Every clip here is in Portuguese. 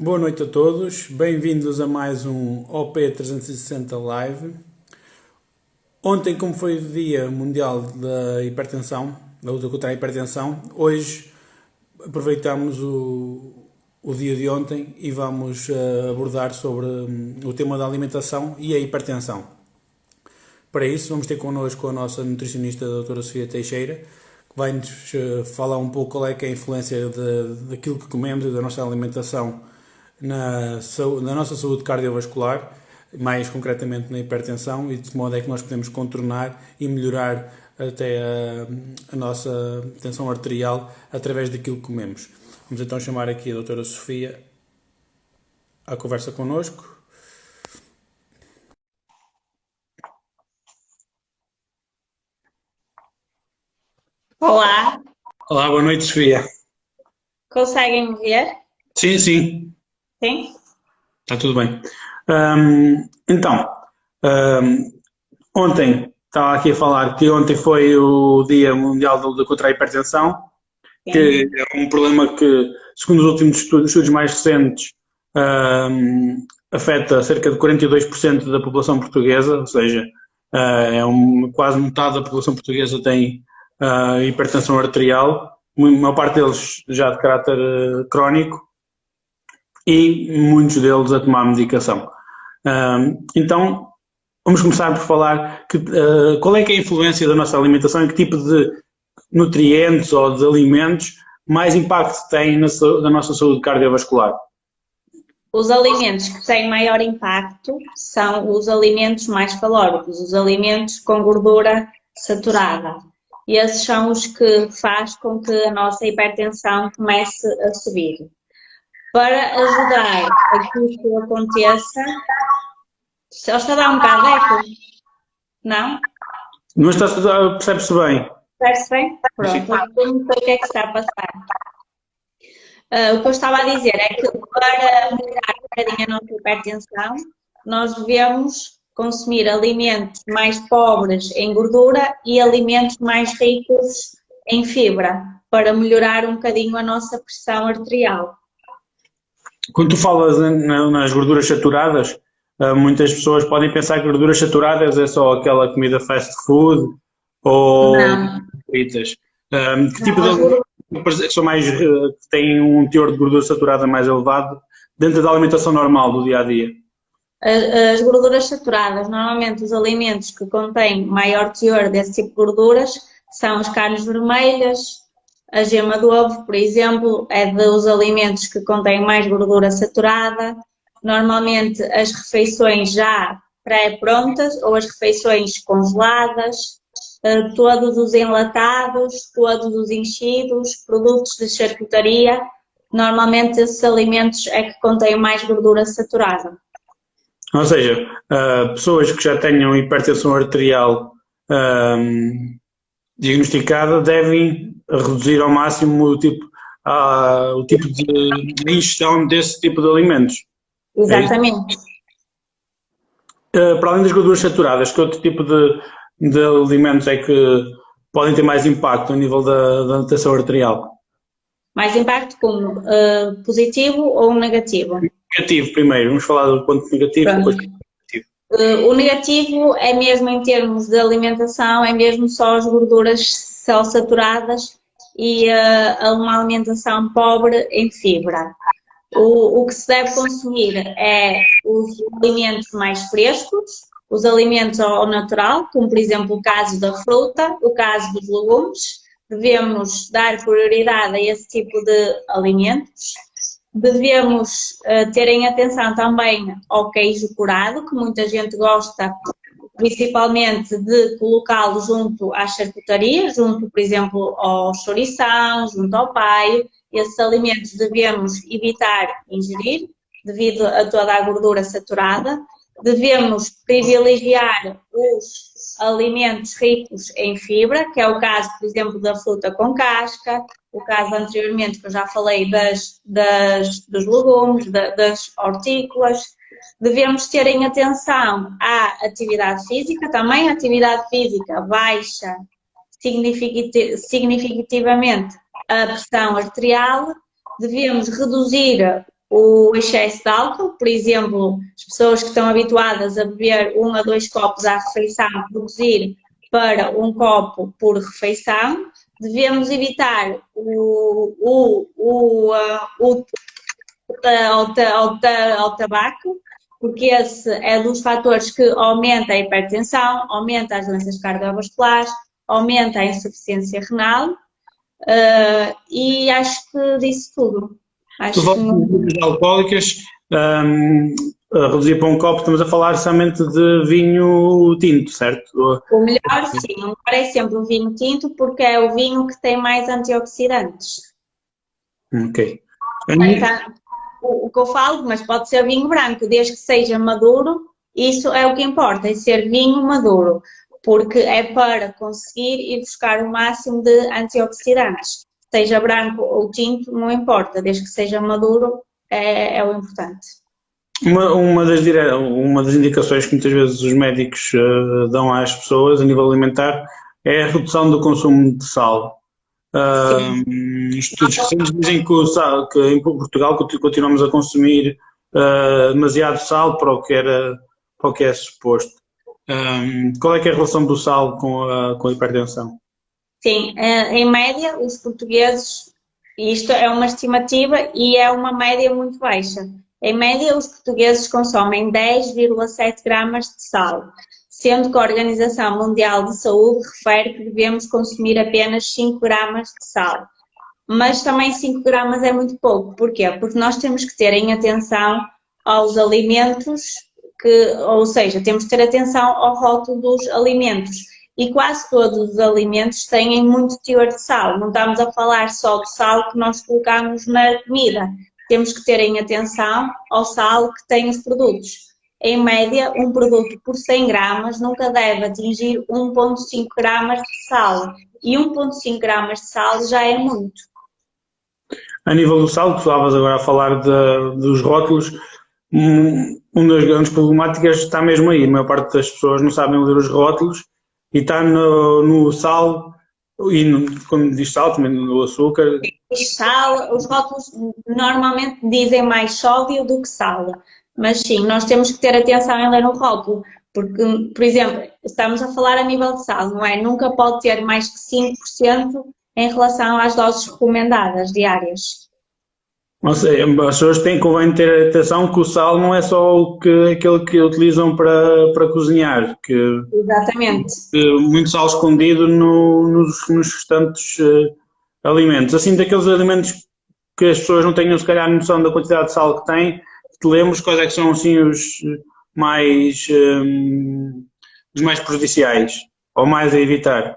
Boa noite a todos, bem-vindos a mais um OP 360 Live. Ontem, como foi o Dia Mundial da Hipertensão, da luta contra a hipertensão, hoje aproveitamos o dia de ontem e vamos abordar sobre o tema da alimentação e a hipertensão. Para isso, vamos ter connosco a nossa nutricionista, a doutora Sofia Teixeira, que vai-nos falar um pouco qual é que é a influência daquilo que comemos e da nossa alimentação na nossa saúde cardiovascular, mais concretamente na hipertensão, e de que modo é que nós podemos contornar e melhorar até a nossa tensão arterial através daquilo que comemos. Vamos então chamar aqui a doutora Sofia à conversa connosco. Olá, Olá, boa noite, Sofia. conseguem me ver? Sim, sim, Sim? está tudo bem. Então, ahm, ontem, estava aqui a falar que ontem foi o Dia Mundial da Luta contra a Hipertensão, Sim. que é um problema que, segundo os últimos estudos mais recentes, afeta cerca de 42% da população portuguesa, ou seja, quase metade da população portuguesa tem hipertensão arterial, a maior parte deles já de caráter crónico e muitos deles a tomar medicação. Então, vamos começar por falar qual é que é a influência da nossa alimentação e que tipo de nutrientes ou de alimentos mais impacto têm na nossa saúde cardiovascular. Os alimentos que têm maior impacto são os alimentos mais calóricos, os alimentos com gordura saturada. E esses são os que faz com que a nossa hipertensão comece a subir. Para ajudar a que isso aconteça, só está a dar um bocado de eco, não? Não está, percebe-se bem. Percebe bem? Sim. Pronto, eu não sei o que é que está a passar. O que eu estava a dizer é que para melhorar um bocadinho a nossa hipertensão, nós devemos consumir alimentos mais pobres em gordura e alimentos mais ricos em fibra, para melhorar um bocadinho a nossa pressão arterial. Quando tu falas nas gorduras saturadas, muitas pessoas podem pensar que gorduras saturadas é só aquela comida fast food ou Não, fritas. Que tipo de não, alimentos que são mais, que têm um teor de gordura saturada mais elevado dentro da alimentação normal do dia a dia? as gorduras saturadas, normalmente os alimentos que contêm maior teor desse tipo de gorduras são as carnes vermelhas, a gema do ovo, por exemplo, é dos alimentos que contêm mais gordura saturada. Normalmente as refeições já pré-prontas ou as refeições congeladas, todos os enlatados, todos os enchidos, produtos de charcutaria. Normalmente esses alimentos é que contêm mais gordura saturada. Ou seja, pessoas que já tenham hipertensão arterial diagnosticada devem reduzir ao máximo o tipo de ingestão desse tipo de alimentos. É isso? Exatamente. Para além das gorduras saturadas, que outro tipo de alimentos é que podem ter mais impacto a nível da tensão arterial? Mais impacto como positivo ou negativo? Negativo primeiro, vamos falar do ponto negativo, depois Pronto. positivo. O negativo é mesmo em termos de alimentação, é mesmo só as gorduras só saturadas e uma alimentação pobre em fibra. O que se deve consumir é os alimentos mais frescos, os alimentos ao natural, como por exemplo o caso da fruta, o caso dos legumes. Devemos dar prioridade a esse tipo de alimentos. Devemos ter em atenção também ao queijo curado, que muita gente gosta, principalmente de colocá-lo junto à charcutaria, junto, por exemplo, ao chourição, junto ao paio. Esses alimentos devemos evitar ingerir, devido a toda a gordura saturada. Devemos privilegiar os alimentos ricos em fibra, que é o caso, por exemplo, da fruta com casca, o caso anteriormente que eu já falei dos legumes, das hortícolas. Devemos ter em atenção à atividade física, também a atividade física baixa significativamente a pressão arterial. Devemos reduzir o excesso de álcool. Por exemplo, as pessoas que estão habituadas a beber 1 a 2 copos à refeição, reduzir para 1 copo por refeição. Devemos evitar ao tabaco, porque esse é dos fatores que aumenta a hipertensão, aumenta as doenças cardiovasculares, aumenta a insuficiência renal, e acho que disse tudo. Tu falas de bebidas alcoólicas, a reduzir para 1 copo, estamos a falar somente de vinho tinto, certo? O melhor, sim, o melhor é sempre o vinho tinto, porque é o vinho que tem mais antioxidantes. Ok. Então, o que eu falo, mas pode ser vinho branco, desde que seja maduro, isso é o que importa, é ser vinho maduro, porque é para conseguir ir buscar o máximo de antioxidantes. Seja branco ou tinto, não importa, desde que seja maduro, é o importante. Uma das indicações que muitas vezes os médicos dão às pessoas a nível alimentar é a redução do consumo de sal. Estudos recentes dizem que, que em Portugal continuamos a consumir demasiado sal para o que é suposto. Qual é que é a relação do sal com a hipertensão? Sim, em média, os portugueses, isto é uma estimativa e é uma média muito baixa. Em média, os portugueses consomem 10,7 gramas de sal, sendo que a Organização Mundial de Saúde refere que devemos consumir apenas 5 gramas de sal. Mas também 5 gramas é muito pouco. Porquê? Porque nós temos que ter em atenção aos alimentos, ou seja, temos que ter atenção ao rótulo dos alimentos. E quase todos os alimentos têm muito teor de sal. Não estamos a falar só do sal que nós colocamos na comida. Temos que ter em atenção ao sal que têm os produtos. Em média, um produto por 100 gramas nunca deve atingir 1,5 gramas de sal. E 1,5 gramas de sal já é muito. A nível do sal, tu estavas agora a falar dos rótulos. Uma das grandes problemáticas está mesmo aí. A maior parte das pessoas não sabem ler os rótulos e está no sal, e quando diz sal, também no açúcar. Sal, os rótulos normalmente dizem mais sódio do que sal, mas sim, nós temos que ter atenção em ler o rótulo, porque, por exemplo, estamos a falar a nível de sal, não é? Nunca pode ter mais que 5% em relação às doses recomendadas diárias. Ou seja, as pessoas convém ter atenção que o sal não é só aquele que utilizam para cozinhar, Exatamente. muito sal escondido nos restantes alimentos. Assim, daqueles alimentos que as pessoas não tenham, se calhar, noção da quantidade de sal que têm, te lembres quais é que são, assim, os mais prejudiciais, ou mais a evitar.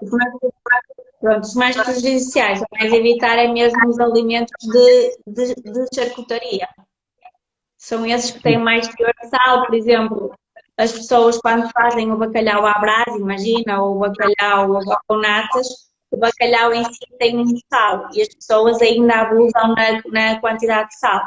Pronto, os mais prejudiciais, o mais a evitar é mesmo os alimentos de charcutaria. São esses que têm mais teor de sal, por exemplo, as pessoas quando fazem o bacalhau à Brás, imagina, ou o bacalhau com natas, o bacalhau em si tem muito sal e as pessoas ainda abusam na quantidade de sal.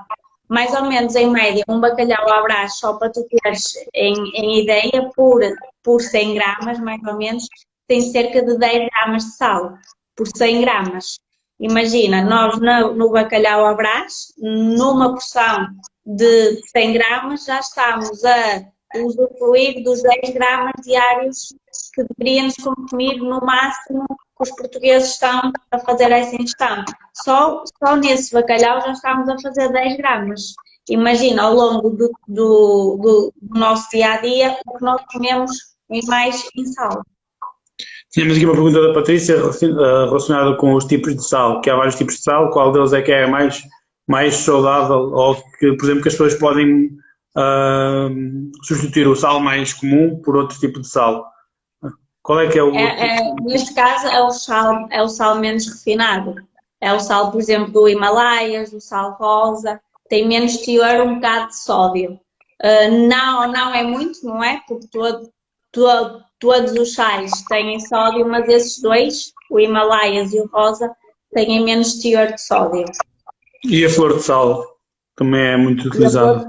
Mais ou menos, em média, um bacalhau à Brás, só para tu teres em ideia, por 100 gramas, mais ou menos, tem cerca de 10 gramas de sal por 100 gramas. Imagina, nós no bacalhau à Brás, numa porção de 100 gramas, já estamos a usufruir dos 10 gramas diários que deveríamos consumir no máximo que os portugueses estão a fazer essa ingestão. Só nesse bacalhau já estamos a fazer 10 gramas. Imagina, ao longo do nosso dia-a-dia, o que nós comemos mais em sal. Tínhamos aqui uma pergunta da Patrícia relacionada com os tipos de sal, que há vários tipos de sal, qual deles é que é mais saudável, ou que, por exemplo, que as pessoas podem substituir o sal mais comum por outro tipo de sal. Qual é que é o... neste caso é o sal menos refinado. É o sal, por exemplo, do Himalaias, o sal rosa, tem menos teor, um bocado de sódio. Não é muito, não é? Porque todos os sais têm sódio, mas esses dois, o Himalaias e o rosa, têm menos teor de sódio. E a flor de sal também é muito utilizada.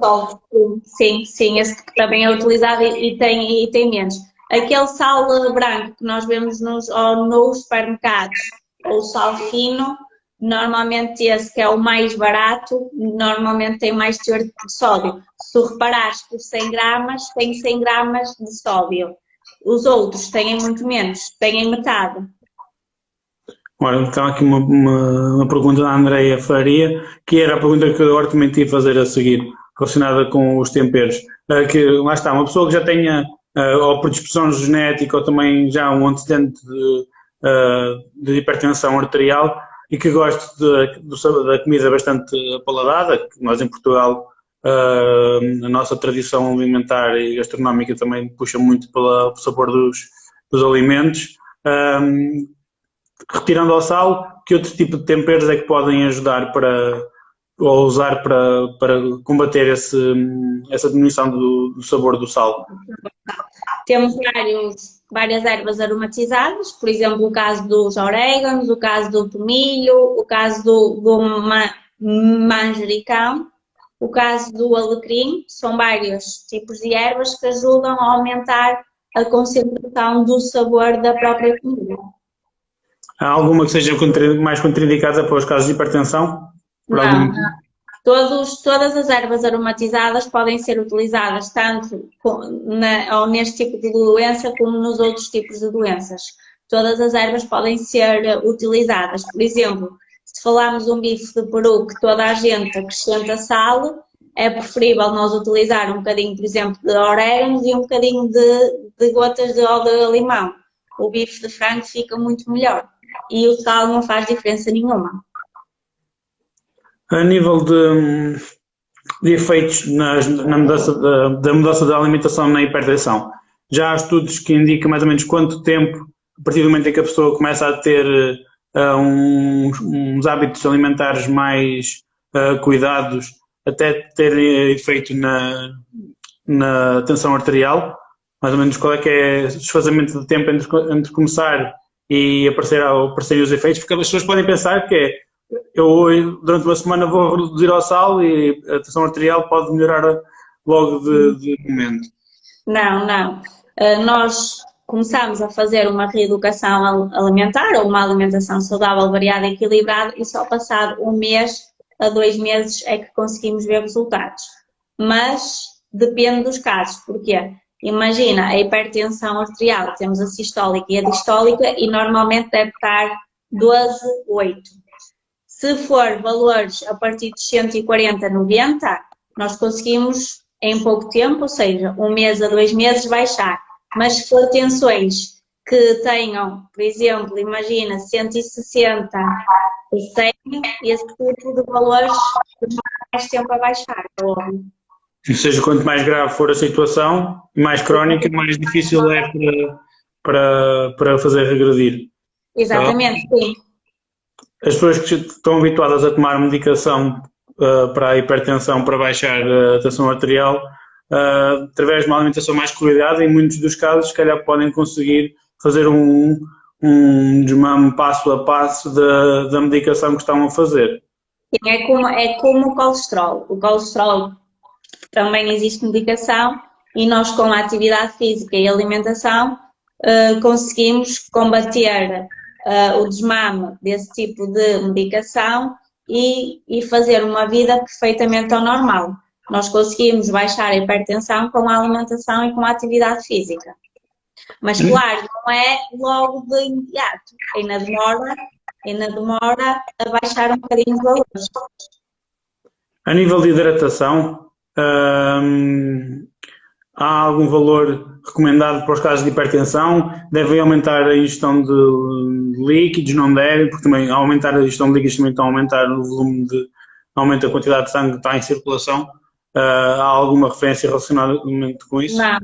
Sim, esse também é utilizado e tem menos. Aquele sal branco que nós vemos nos supermercados, ou sal fino, normalmente esse que é o mais barato, normalmente tem mais teor de sódio. Se tu reparares, por 100 gramas, tem 100 gramas de sódio. Os outros têm muito menos, têm metade. Ora, então aqui uma pergunta da Andreia Faria, que era a pergunta que eu agora também te ia fazer a seguir, relacionada com os temperos. Que lá está, uma pessoa que já tenha ou predisposição genética ou também já um antecedente de hipertensão arterial e que goste da comida bastante paladada, que nós em Portugal, a nossa tradição alimentar e gastronómica também puxa muito pelo sabor dos alimentos. Retirando ao sal, que outro tipo de temperos é que podem ajudar ou usar para combater essa diminuição do sabor do sal? Temos várias ervas aromatizadas, por exemplo, o caso dos orégãos, o caso do tomilho, o caso do manjericão, o caso do alecrim. São vários tipos de ervas que ajudam a aumentar a concentração do sabor da própria comida. Há alguma que seja mais contraindicada para os casos de hipertensão? Não. Todas as ervas aromatizadas podem ser utilizadas tanto ou neste tipo de doença como nos outros tipos de doenças. Todas as ervas podem ser utilizadas. Por exemplo, se falarmos de um bife de peru que toda a gente acrescenta sal, é preferível nós utilizar um bocadinho, por exemplo, de orégãos e um bocadinho de gotas de óleo de limão. O bife de frango fica muito melhor e o sal não faz diferença nenhuma. A nível de efeitos na mudança da mudança da alimentação na hipertensão, já há estudos que indicam mais ou menos quanto tempo, a partir do momento em que a pessoa começa a ter uns hábitos alimentares mais cuidados, até ter efeito na tensão arterial, mais ou menos qual é que é o desfazamento de tempo entre começar e aparecerem os efeitos, porque as pessoas podem pensar que eu durante uma semana vou reduzir ao sal e a tensão arterial pode melhorar logo de momento. Não. Nós começamos a fazer uma reeducação alimentar ou uma alimentação saudável, variada e equilibrada e só passado 1 mês a 2 meses é que conseguimos ver resultados. Mas depende dos casos. Porquê? Imagina, a hipertensão arterial, temos a sistólica e a distólica e normalmente deve estar 12,8. Se for valores a partir de 140, 90, nós conseguimos em pouco tempo, ou seja, 1 mês a 2 meses, baixar. Mas se for tensões que tenham, por exemplo, imagina 160, 100, esse tipo de valores demora mais tempo a baixar, é óbvio. Ou seja, quanto mais grave for a situação, mais crónica, mais difícil é para fazer regredir. Exatamente, sim. As pessoas que estão habituadas a tomar medicação para a hipertensão, para baixar a tensão arterial, através de uma alimentação mais cuidada, em muitos dos casos, se calhar podem conseguir fazer um desmame passo a passo da medicação que estão a fazer. É como o colesterol. O colesterol também existe medicação e nós com a atividade física e alimentação conseguimos combater o desmame desse tipo de medicação e fazer uma vida perfeitamente ao normal. Nós conseguimos baixar a hipertensão com a alimentação e com a atividade física. Mas claro, não é logo de imediato, ainda demora a baixar um bocadinho os valores. A nível de hidratação, há algum valor recomendado para os casos de hipertensão? Devem aumentar a ingestão de líquidos, não devem, porque também ao aumentar a ingestão de líquidos também estão a aumentar o volume aumenta a quantidade de sangue que está em circulação. Há alguma referência relacionada com isso? Não,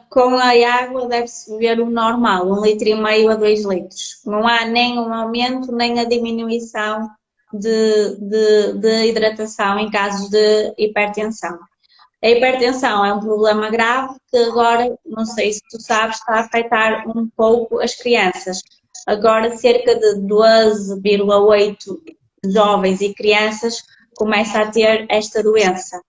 com a água deve-se beber o normal, 1,5 litro a 2 litros. Não há nem um aumento nem a diminuição de hidratação em casos de hipertensão. A hipertensão é um problema grave que agora, não sei se tu sabes, está a afetar um pouco as crianças. Agora cerca de 12,8 jovens e crianças começa a ter esta doença.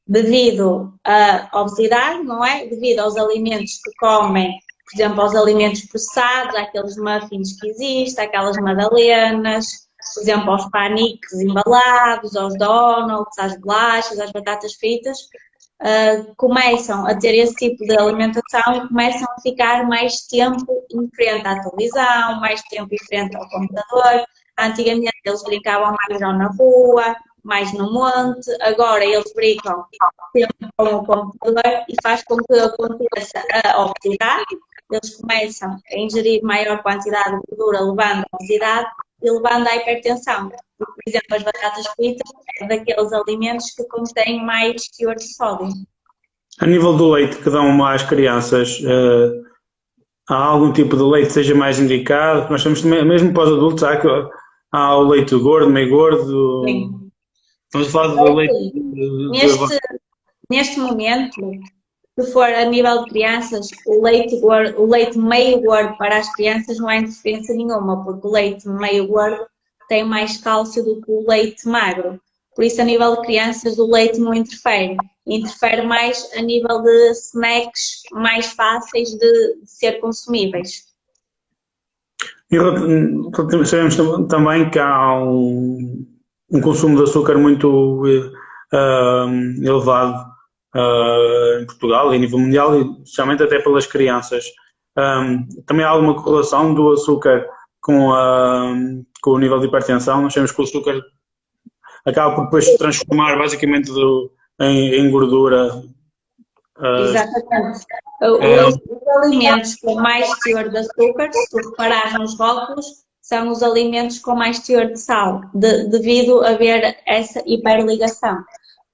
Devido à obesidade, não é? Devido aos alimentos que comem, por exemplo, aos alimentos processados, àqueles muffins que existem, aquelas madalenas, por exemplo, aos paniques embalados, aos donuts, às bolachas, às batatas fritas, começam a ter esse tipo de alimentação e começam a ficar mais tempo em frente à televisão, mais tempo em frente ao computador. Antigamente eles brincavam mais na rua, mais no monte, agora eles brincam sempre com o computador e faz com que aconteça a obesidade. Eles começam a ingerir maior quantidade de gordura, levando à obesidade e levando à hipertensão. Por exemplo, as batatas fritas é daqueles alimentos que contêm mais teor de sódio. A nível do leite que dão às crianças, há algum tipo de leite que seja mais indicado? Nós temos também, mesmo para os adultos, há o leite gordo, meio gordo. Sim. Estamos a falar do leite Neste momento, se for a nível de crianças, o leite meio gordo para as crianças não há interferência nenhuma, porque o leite meio gordo tem mais cálcio do que o leite magro. Por isso, a nível de crianças, o leite não interfere. Interfere mais a nível de snacks mais fáceis de ser consumíveis. E sabemos também que há um consumo de açúcar muito elevado em Portugal e a nível mundial, e especialmente até pelas crianças. Também há alguma correlação do açúcar com o nível de hipertensão? Nós sabemos que o açúcar acaba por depois se transformar basicamente em gordura. Exatamente. Os alimentos com mais teor de açúcar, se tu reparares nos rótulos, são os alimentos com mais teor de sal, devido a haver essa hiperligação.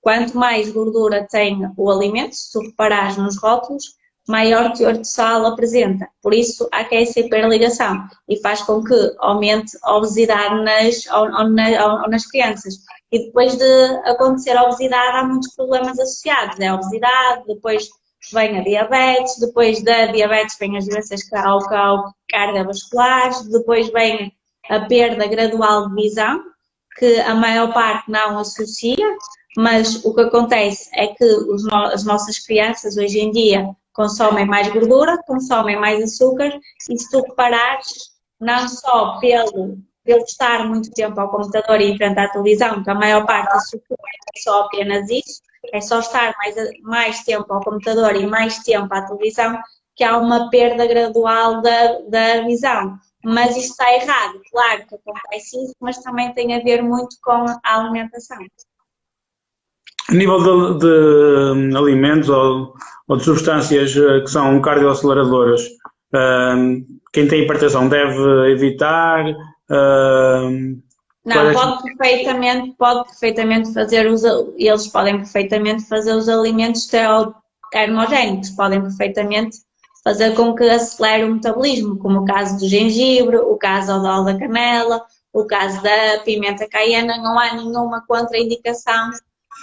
Quanto mais gordura tem o alimento, se tu reparares nos rótulos, maior teor de sal apresenta. Por isso, há que essa hiperligação e faz com que aumente a obesidade nas crianças. E depois de acontecer a obesidade, há muitos problemas associados. É a obesidade, depois vem a diabetes, depois da diabetes vem as doenças cardiovasculares, depois vem a perda gradual de visão, que a maior parte não associa, mas o que acontece é que as nossas crianças hoje em dia consomem mais gordura, consomem mais açúcar, e se tu reparares, não só pelo estar muito tempo ao computador e em frente à televisão, que a maior parte do açúcar é só apenas isso, é só estar mais tempo ao computador e mais tempo à televisão, que há uma perda gradual da visão. Mas isto está errado, claro que acontece isso, mas também tem a ver muito com a alimentação. A nível de alimentos ou de substâncias que são cardioaceleradoras, quem tem hipertensão deve evitar? Não, pode perfeitamente fazer eles podem perfeitamente fazer os alimentos termogénicos, podem perfeitamente fazer com que acelere o metabolismo, como o caso do gengibre, o caso do óleo da canela, o caso da pimenta caiena, não há nenhuma contraindicação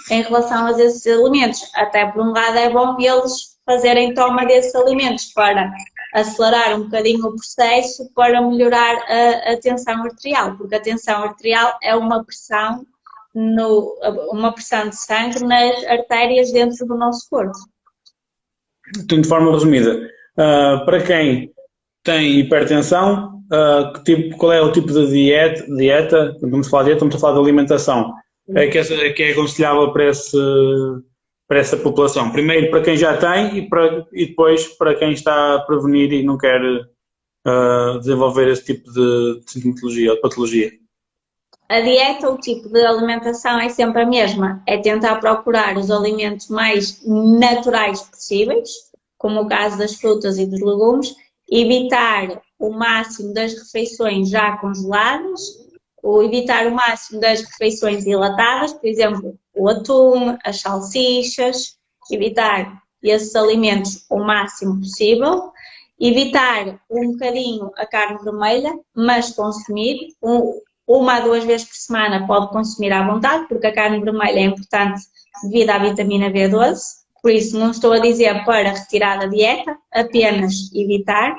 em relação a esses alimentos. Até por um lado é bom eles fazerem toma desses alimentos para acelerar um bocadinho o processo, para melhorar a tensão arterial, porque a tensão arterial é uma pressão de sangue nas artérias dentro do nosso corpo. Então, de forma resumida, para quem tem hipertensão, qual é o tipo de dieta, quando estamos a falar de dieta, estamos a falar de alimentação, que é aconselhável para essa população? Primeiro para quem já tem e depois para quem está a prevenir e não quer desenvolver esse tipo de sintomatologia ou de patologia. A dieta, o tipo de alimentação é sempre a mesma, é tentar procurar os alimentos mais naturais possíveis, como o caso das frutas e dos legumes, evitar o máximo das refeições já congeladas, ou evitar o máximo das refeições dilatadas, por exemplo, o atum, as salsichas, evitar esses alimentos o máximo possível, evitar um bocadinho a carne vermelha, mas consumir, uma a duas vezes por semana pode consumir à vontade, porque a carne vermelha é importante devido à vitamina B12, por isso não estou a dizer para retirar da dieta, apenas evitar.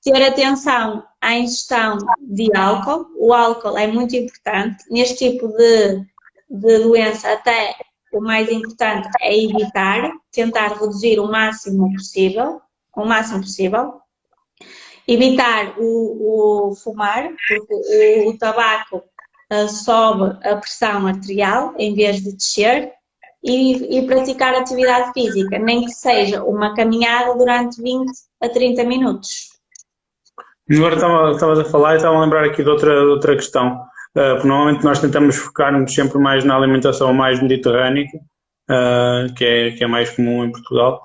Ter atenção à ingestão de álcool. O álcool é muito importante. Neste tipo de doença, até o mais importante é evitar, tentar reduzir o máximo possível. Evitar o fumar, porque o tabaco sobe a pressão arterial em vez de descer, e praticar atividade física, nem que seja uma caminhada durante 20 a 30 minutos. Agora estavas a falar e estava a lembrar aqui de outra questão, porque normalmente nós tentamos focar-nos sempre mais na alimentação mais mediterrânica, que é mais comum em Portugal,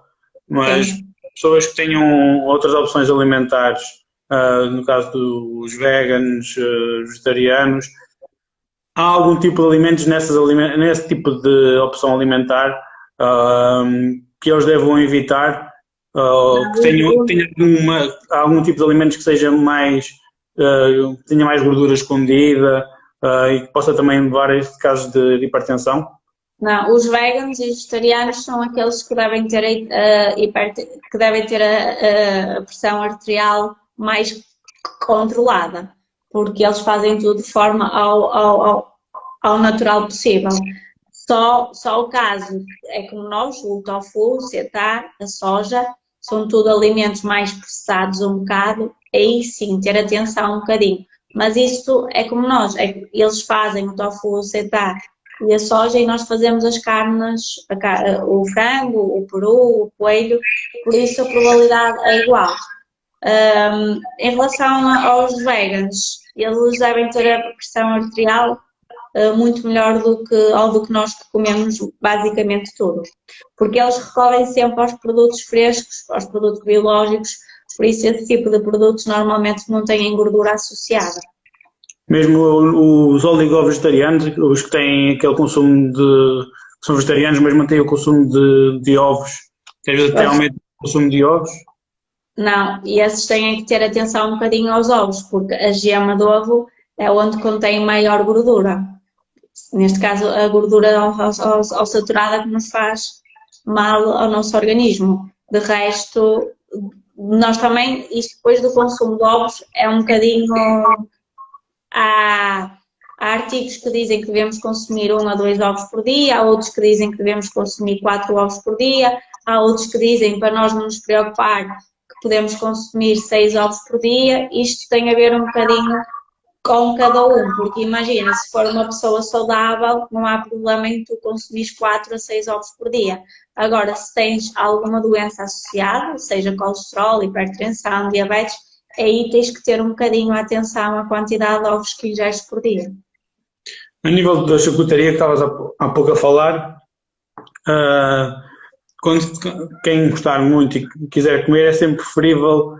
mas Sim. pessoas que tenham outras opções alimentares, no caso dos veganos, vegetarianos, há algum tipo de alimentos nesse tipo de opção alimentar que eles devam evitar, que tenham algum tipo de alimentos que seja mais, que tenha mais gordura escondida e que possa também levar a este caso de hipertensão? Não, os veganos e vegetarianos são aqueles que devem ter, que devem ter a pressão arterial mais controlada, porque eles fazem tudo de forma ao natural possível. Só o caso é como nós, o tofu, o seitan, a soja, são tudo alimentos mais processados um bocado, aí sim, ter atenção um bocadinho. Mas isto é como nós, eles fazem o tofu, o seitan e a soja e nós fazemos as carnes, o frango, o peru, o coelho, por isso a probabilidade é igual. Em relação aos veganos, eles devem ter a pressão arterial muito melhor do que nós que comemos basicamente tudo. Porque eles recorrem sempre aos produtos frescos, aos produtos biológicos, por isso esse tipo de produtos normalmente não têm gordura associada. Mesmo os oligo-vegetarianos, os que têm aquele consumo que são vegetarianos, mas mantêm o consumo de ovos, que às vezes até aumenta o consumo de ovos. Não, e esses têm que ter atenção um bocadinho aos ovos, porque a gema do ovo é onde contém maior gordura. Neste caso, a gordura ao saturada que nos faz mal ao nosso organismo. De resto, nós também, isto depois do consumo de ovos, é um bocadinho. Há artigos que dizem que devemos consumir 1 a 2 ovos por dia, há outros que dizem que devemos consumir 4 ovos por dia, há outros que dizem para nós não nos preocupar que podemos consumir 6 ovos por dia. Isto tem a ver um bocadinho com cada um, porque imagina, se for uma pessoa saudável, não há problema em tu consumires 4 a 6 ovos por dia. Agora, se tens alguma doença associada, seja colesterol, hipertensão, diabetes, aí tens que ter um bocadinho a atenção à quantidade de ovos que ingeres por dia. A nível da charcutaria que estavas há pouco a falar, quem gostar muito e quiser comer é sempre preferível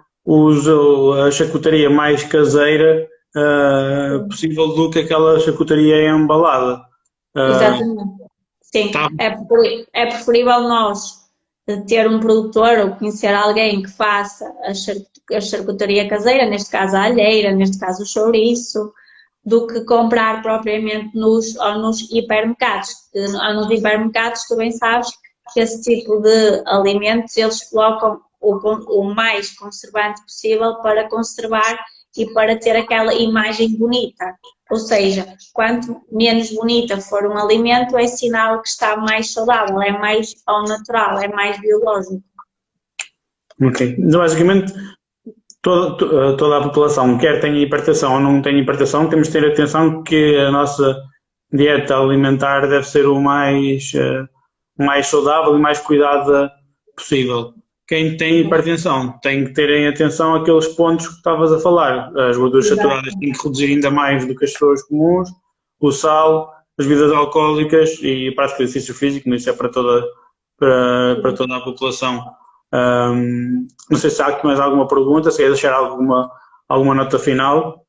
a charcutaria mais caseira possível do que aquela charcutaria embalada. Exatamente. Sim, Tá. é preferível nós ter um produtor ou conhecer alguém que faça a charcutaria caseira, neste caso a alheira, neste caso o chouriço, do que comprar propriamente nos hipermercados. Nos hipermercados, tu bem sabes que esse tipo de alimentos eles colocam o mais conservante possível para conservar e para ter aquela imagem bonita. Ou seja, quanto menos bonita for um alimento, é sinal que está mais saudável, é mais ao natural, é mais biológico. Ok. Então, basicamente, toda a população, quer tenha hipertensão ou não tenha hipertensão, temos de ter atenção que a nossa dieta alimentar deve ser o mais saudável e mais cuidada possível. Quem tem hipertensão tem que ter em atenção aqueles pontos que estavas a falar. As gorduras saturadas têm que reduzir ainda mais do que as pessoas comuns, o sal, as bebidas alcoólicas e a prática de exercício físico, isso é para toda a população. Não sei se há aqui mais alguma pergunta, se quer deixar alguma nota final.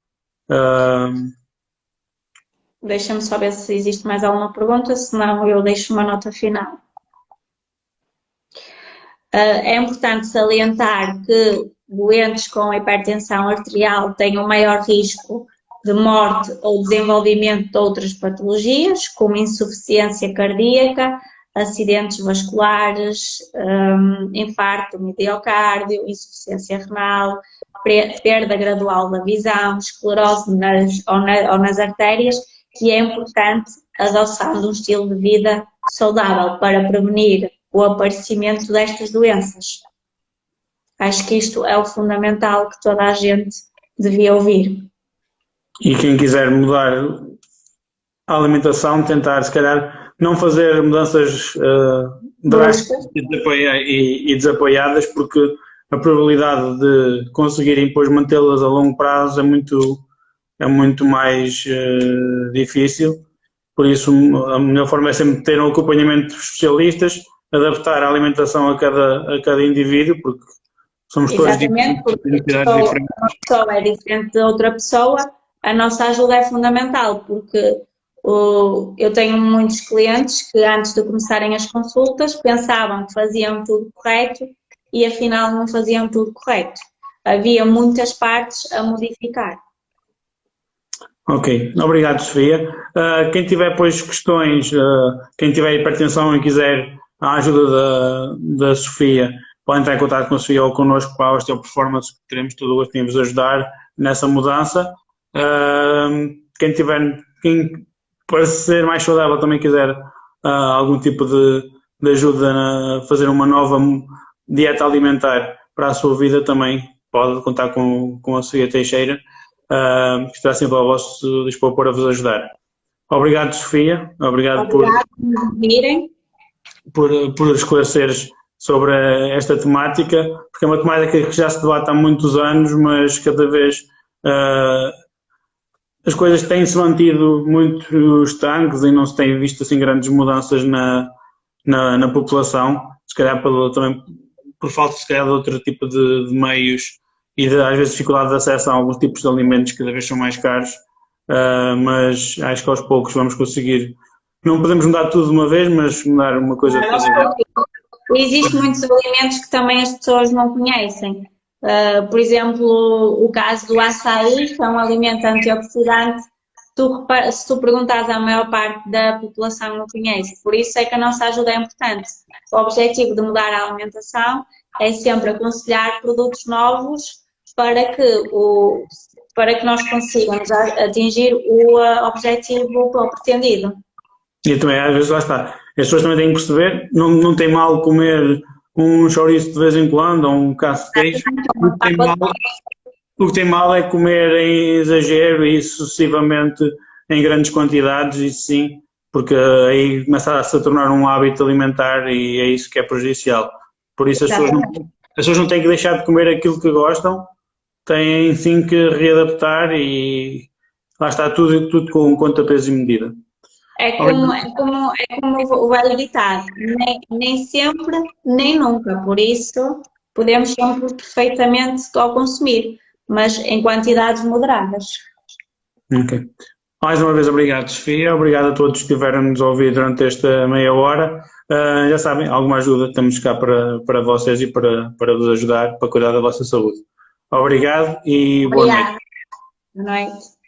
Deixa-me só ver se existe mais alguma pergunta, senão eu deixo uma nota final. É importante salientar que doentes com hipertensão arterial têm um maior risco de morte ou desenvolvimento de outras patologias, como insuficiência cardíaca, acidentes vasculares, infarto, miocárdio, insuficiência renal, perda gradual da visão, esclerose nas artérias, e é importante a adoção de um estilo de vida saudável para prevenir o aparecimento destas doenças. Acho que isto é o fundamental que toda a gente devia ouvir. E quem quiser mudar a alimentação, tentar se calhar não fazer mudanças drásticas Bruscas. e desapoiadas, porque a probabilidade de conseguirem depois mantê-las a longo prazo é muito mais difícil. Por isso, a melhor forma é sempre ter um acompanhamento de especialistas, adaptar a alimentação a cada indivíduo, porque somos todos Exatamente, diferentes, porque temos necessidades diferentes. uma pessoa é diferente de outra pessoa, a nossa ajuda é fundamental, porque eu tenho muitos clientes que antes de começarem as consultas pensavam que faziam tudo correto e afinal não faziam tudo correto. Havia muitas partes a modificar. Ok, obrigado, Sofia. Quem tiver, pois, questões, quem tiver hipertensão e quiser a ajuda da Sofia, pode entrar em contato com a Sofia ou connosco para a Osteoperformance, que teremos todo o gosto em vos ajudar nessa mudança. Quem para ser mais saudável também quiser algum tipo de ajuda a fazer uma nova dieta alimentar para a sua vida, também pode contar com a Sofia Teixeira, que está sempre ao vosso dispor para vos ajudar. Obrigado, Sofia. Obrigado Obrigada por nos virem. por esclareceres sobre esta temática, porque é uma temática que já se debate há muitos anos, mas cada vez as coisas têm-se mantido muito estanques e não se têm visto assim grandes mudanças na população, se calhar também por falta se calhar de outro tipo de meios e às vezes dificuldade de acesso a alguns tipos de alimentos que cada vez são mais caros, mas acho que aos poucos vamos conseguir. Não podemos mudar tudo de uma vez, mas mudar uma coisa de cada vez. Existem muitos alimentos que também as pessoas não conhecem. Por exemplo, o caso do açaí, que é um alimento antioxidante, se tu perguntares à maior parte da população não conhece. Por isso é que a nossa ajuda é importante. O objetivo de mudar a alimentação é sempre aconselhar produtos novos para que nós consigamos atingir o objetivo pretendido. E também, às vezes, lá está. As pessoas também têm que perceber, não tem mal comer um chouriço de vez em quando, ou um caso de queijo. O que tem mal é comer em exagero e sucessivamente em grandes quantidades, isso sim, porque aí começa-se a tornar um hábito alimentar e é isso que é prejudicial. Por isso as pessoas não têm que deixar de comer aquilo que gostam, têm sim que readaptar e lá está tudo com conta, peso e medida. É como o velho ditado, nem sempre, nem nunca. Por isso, podemos sempre perfeitamente ao consumir, mas em quantidades moderadas. Ok. Mais uma vez, obrigado, Sofia. Obrigado a todos que estiveram-nos a ouvir durante esta meia hora. Já sabem, alguma ajuda estamos cá para vocês e para vos ajudar, para cuidar da vossa saúde. Obrigado e boa noite. Boa noite.